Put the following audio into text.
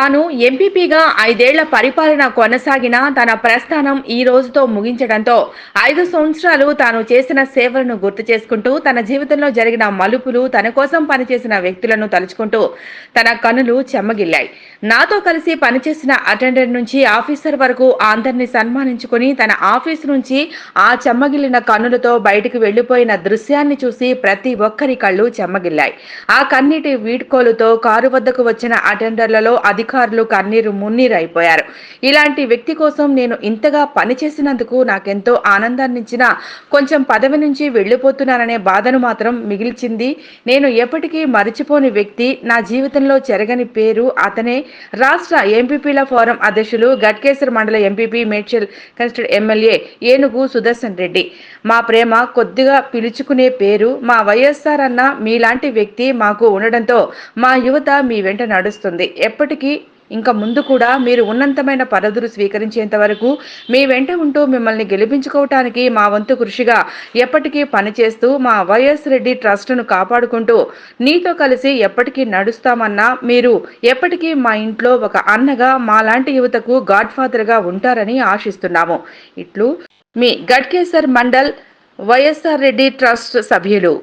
తాను ఎంపీపీగా 5 ఏళ్ల పరిపాలన కొనసాగిన తన ప్రస్థానం ఈ రోజుతో ముగించడంతో 5 సంవత్సరాలు తాను చేసిన సేవలను గుర్తు చేసుకుంటూ తన జీవితంలో జరిగిన మలుపులు తన కోసం పనిచేసిన వ్యక్తులను తలుచుకుంటూ తన కనులు చెమ్మగిల్లాయి. నాతో కలిసి పనిచేసిన అటెండెంట్ నుంచి ఆఫీసర్ వరకు అందరినీ సన్మానించుకుని తన ఆఫీసు నుంచి ఆ చెమ్మగిల్లిన కన్నులతో బయటికి వెళ్లిపోయిన దృశ్యాన్ని చూసి ప్రతి ఒక్కరి కళ్ళు చెమ్మగిల్లాయి. ఆ కన్నీటి వీడ్కోలుతో కారు వద్దకు వచ్చిన అటెండర్లలో అధికారులు కన్నీరు మున్నీరైపోయారు. ఇలాంటి వ్యక్తి కోసం నేను ఇంతగా పనిచేసినందుకు నాకెంతో ఆనందాన్నిచ్చిన కొంచెం పదవి నుంచి వెళ్లిపోతున్నాననే బాధను మాత్రం మిగిల్చింది. నేను ఎప్పటికీ మరిచిపోని వ్యక్తి, నా జీవితంలో చెరగని పేరు అతనే. రాష్ట్ర ఎంపీపీల ఫోరం అధ్యక్షులు, గట్కేసర్ మండల ఎంపీపీ, మేడ్చల్ కన్స్టిట్యూట్ ఎమ్మెల్యే ఏనుగు సుదర్శన్ రెడ్డి. మా ప్రేమ కొద్దిగా పిలుచుకునే పేరు మా వైఎస్ఆర్ అన్న. మీలాంటి వ్యక్తి మాకు ఉండడంతో మా యువత మీ వెంట నడుస్తుంది. ఎప్పటికీ ఇంకా ముందు కూడా మీరు ఉన్నతమైన పదవులు స్వీకరించేంత వరకు మీ వెంట ఉంటూ మిమ్మల్ని గెలిపించుకోవటానికి మా వంతు కృషిగా ఎప్పటికీ పనిచేస్తూ మా వైఎస్ రెడ్డి ట్రస్టును కాపాడుకుంటూ నీతో కలిసి ఎప్పటికీ నడుస్తామన్నా. మీరు ఎప్పటికీ మా ఇంట్లో ఒక అన్నగా, మాలాంటి యువతకు గాడ్ ఫాదర్గా ఉంటారని ఆశిస్తున్నాము. ఇట్లు మీ గట్కేసర్ మండల్ వైఎస్ఆర్ రెడ్డి ట్రస్ట్ సభ్యులు.